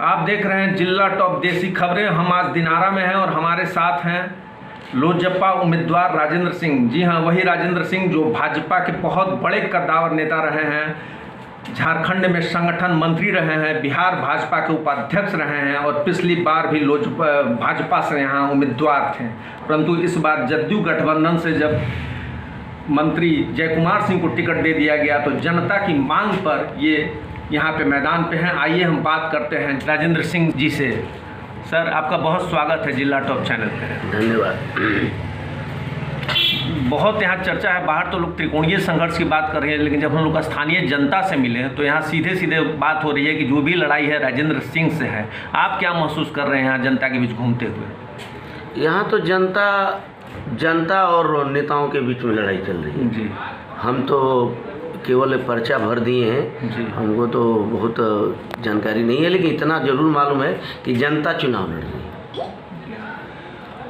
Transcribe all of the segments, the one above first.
आप देख रहे हैं जिला टॉप देसी खबरें। हम आज दिनारा में हैं और हमारे साथ हैं लोजपा उम्मीदवार राजेंद्र सिंह। जी हाँ, वही राजेंद्र सिंह जो भाजपा के बहुत बड़े कद्दावर नेता रहे हैं, झारखंड में संगठन मंत्री रहे हैं, बिहार भाजपा के उपाध्यक्ष रहे हैं और पिछली बार भी भाजपा से यहाँ उम्मीदवार थे। परंतु इस बार जदयू गठबंधन से जब मंत्री जय कुमार सिंह को टिकट दे दिया गया तो जनता की मांग पर ये यहाँ पे मैदान पे हैं। आइए हम बात करते हैं राजेंद्र सिंह जी से। सर, आपका बहुत स्वागत है जिला टॉप चैनल पे। धन्यवाद। बहुत यहाँ चर्चा है, बाहर तो लोग त्रिकोणीय संघर्ष की बात कर रहे हैं, लेकिन जब हम लोग स्थानीय जनता से मिले हैं तो यहाँ सीधे सीधे बात हो रही है कि जो भी लड़ाई है राजेंद्र सिंह से है। आप क्या महसूस कर रहे हैं यहाँ जनता के बीच घूमते हुए? यहाँ तो जनता और नेताओं के बीच में लड़ाई चल रही है जी। हम तो केवल पर्चा भर दिए हैं, हमको तो बहुत जानकारी नहीं है, लेकिन इतना जरूर मालूम है कि जनता चुनाव लड़ रही है।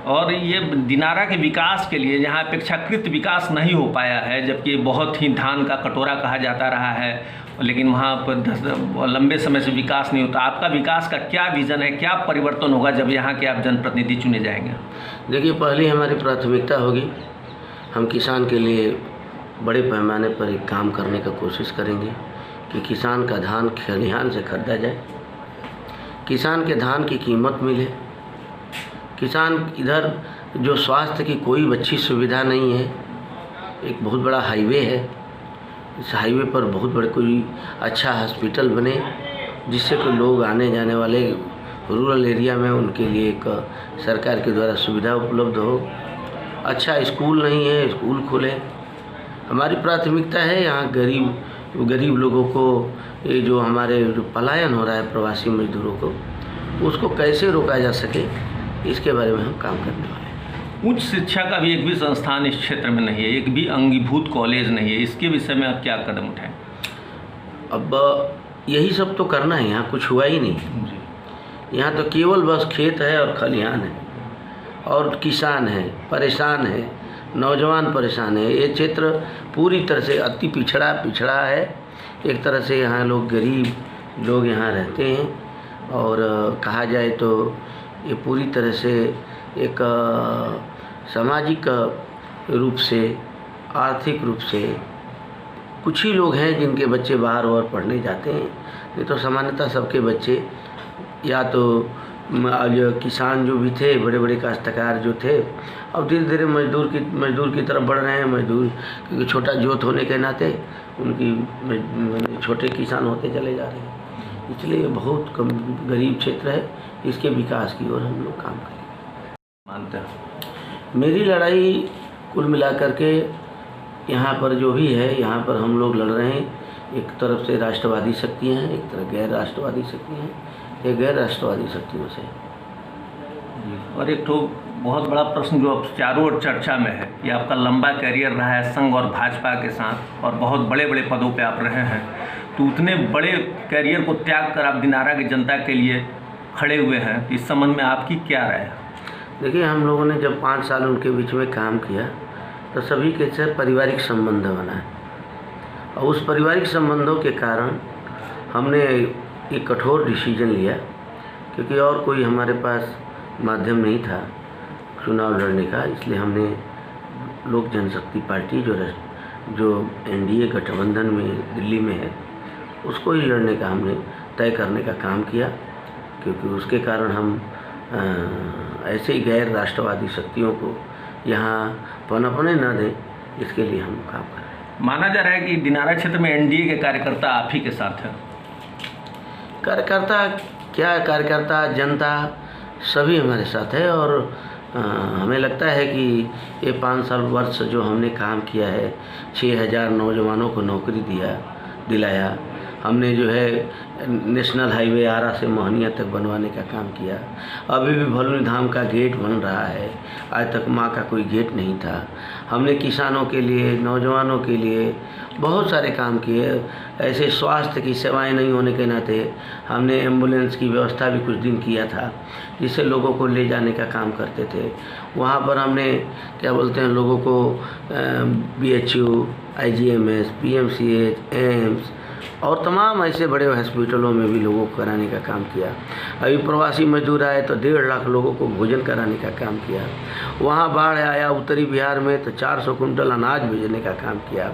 और ये दिनारा के विकास के लिए जहाँ अपेक्षाकृत विकास नहीं हो पाया है, जबकि बहुत ही धान का कटोरा कहा जाता रहा है, लेकिन वहाँ पर लंबे समय से विकास नहीं होता। आपका विकास का क्या विज़न है, क्या परिवर्तन होगा जब यहाँ के आप जनप्रतिनिधि चुने जाएंगे? देखिए, पहली हमारी प्राथमिकता होगी, हम किसान के लिए बड़े पैमाने पर एक काम करने का कोशिश करेंगे कि किसान का धान खलिहान से खरीदा जाए, किसान के धान की कीमत मिले। किसान इधर जो स्वास्थ्य की कोई अच्छी सुविधा नहीं है, एक बहुत बड़ा हाईवे है, इस हाईवे पर बहुत बड़े कोई अच्छा हॉस्पिटल बने जिससे कि लोग आने जाने वाले रूरल एरिया में उनके लिए एक सरकार के द्वारा सुविधा उपलब्ध हो। अच्छा स्कूल नहीं है, स्कूल खुले। हमारी प्राथमिकता है यहाँ गरीब लोगों को, ये जो हमारे पलायन हो रहा है प्रवासी मजदूरों को, उसको कैसे रोका जा सके, इसके बारे में हम काम करने वाले हैं। उच्च शिक्षा का भी एक भी संस्थान इस क्षेत्र में नहीं है, एक भी अंगीभूत कॉलेज नहीं है, इसके विषय में आप क्या कदम उठाएं? अब यही सब तो करना है, यहाँ कुछ हुआ ही नहीं। यहाँ तो केवल बस खेत है और खलिहान है और किसान है, परेशान है, नौजवान परेशान है। ये क्षेत्र पूरी तरह से अति पिछड़ा है। एक तरह से यहाँ लोग गरीब लोग यहाँ रहते हैं और कहा जाए तो ये पूरी तरह से एक सामाजिक रूप से, आर्थिक रूप से कुछ ही लोग हैं जिनके बच्चे बाहर और पढ़ने जाते हैं। नहीं तो सामान्यतः सबके बच्चे या तो आज किसान जो भी थे, बड़े बड़े काश्तकार जो थे, अब धीरे धीरे मजदूर की तरफ बढ़ रहे हैं। मजदूर क्योंकि छोटा जोत होने के नाते उनकी छोटे किसान होते चले जा रहे हैं, इसलिए बहुत कम गरीब क्षेत्र है। इसके विकास की ओर हम लोग काम करेंगे, मानते हैं। मेरी लड़ाई कुल मिलाकर के यहाँ पर जो भी है, यहाँ पर हम लोग लड़ रहे हैं। एक तरफ से राष्ट्रवादी शक्तियाँ हैं, एक तरफ गैर राष्ट्रवादी शक्तियाँ हैं। ये गैर राष्ट्रवादी शक्तियों से। और एक तो बहुत बड़ा प्रश्न जो अब चारों ओर चर्चा में है, ये आपका लंबा करियर रहा है संघ और भाजपा के साथ और बहुत बड़े बड़े पदों पे आप रहे हैं, तो उतने बड़े करियर को त्याग कर आप दिनारा की जनता के लिए खड़े हुए हैं, तो इस संबंध में आपकी क्या राय है? देखिए, हम लोगों ने जब 5 साल उनके बीच में काम किया तो सभी के साथ पारिवारिक संबंध बना और उस पारिवारिक संबंधों के कारण हमने एक कठोर डिसीजन लिया, क्योंकि और कोई हमारे पास माध्यम नहीं था चुनाव लड़ने का। इसलिए हमने लोक जनशक्ति पार्टी जो एनडीए गठबंधन में दिल्ली में है, उसको ही लड़ने का हमने तय करने का काम किया, क्योंकि उसके कारण हम ऐसे ही गैर राष्ट्रवादी शक्तियों को यहाँ पनपने न दें, इसके लिए हम काम कर रहे हैं। माना जा रहा है कि दिनारा क्षेत्र में एनडीए के कार्यकर्ता आप ही के साथ हैं। कार्यकर्ता जनता सभी हमारे साथ है और हमें लगता है कि ये 5 साल वर्ष जो हमने काम किया है, 6000 नौजवानों को नौकरी दिलाया। हमने जो है नेशनल हाईवे आरा से मोहनिया तक बनवाने का काम किया। अभी भी भलुनी धाम का गेट बन रहा है, आज तक माँ का कोई गेट नहीं था। हमने किसानों के लिए, नौजवानों के लिए बहुत सारे काम किए। ऐसे स्वास्थ्य की सेवाएं नहीं होने के नाते हमने एम्बुलेंस की व्यवस्था भी कुछ दिन किया था, जिससे लोगों को ले जाने का काम करते थे। वहाँ पर हमने क्या बोलते हैं, लोगों को BHU, IGMS, PMCH, एम्स और तमाम ऐसे बड़े हॉस्पिटलों में भी लोगों को कराने का काम किया। अभी प्रवासी मजदूर आए तो 1.5 लाख लोगों को भोजन कराने का काम किया। वहाँ बाढ़ आया उत्तरी बिहार में तो 400 कुंटल अनाज भेजने का काम किया।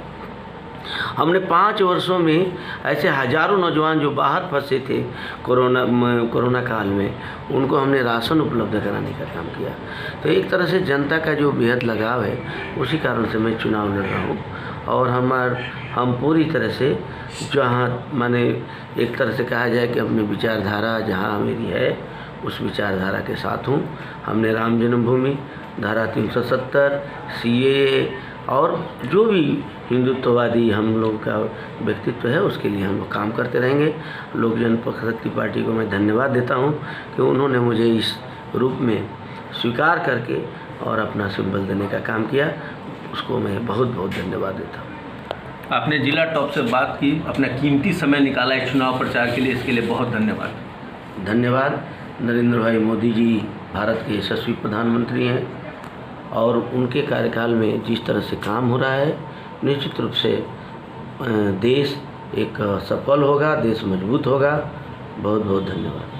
हमने 5 वर्षों में ऐसे हज़ारों नौजवान जो बाहर फंसे थे कोरोना काल में, उनको हमने राशन उपलब्ध कराने का काम किया। तो एक तरह से जनता का जो बेहद लगाव है, उसी कारण से मैं चुनाव लड़ रहा हूँ। और हम पूरी तरह से जहाँ माने एक तरह से कहा जाए कि अपनी विचारधारा जहाँ मेरी है, उस विचारधारा के साथ हूँ। हमने राम जन्मभूमि, धारा 370, CAA और जो भी हिंदुत्ववादी हम लोग का व्यक्तित्व है, उसके लिए हम लोग काम करते रहेंगे। लोक जनशक्ति पार्टी को मैं धन्यवाद देता हूं कि उन्होंने मुझे इस रूप में स्वीकार करके और अपना सिंबल देने का काम किया। उसको मैं बहुत बहुत धन्यवाद देता हूं। आपने जिला टॉप से बात की, अपना कीमती समय निकाला एक चुनाव प्रचार के लिए, इसके लिए बहुत धन्यवाद। धन्यवाद। नरेंद्र भाई मोदी जी भारत के यशस्वी प्रधानमंत्री हैं और उनके कार्यकाल में जिस तरह से काम हो रहा है, निश्चित रूप से देश एक सफल होगा, देश मजबूत होगा। बहुत बहुत धन्यवाद।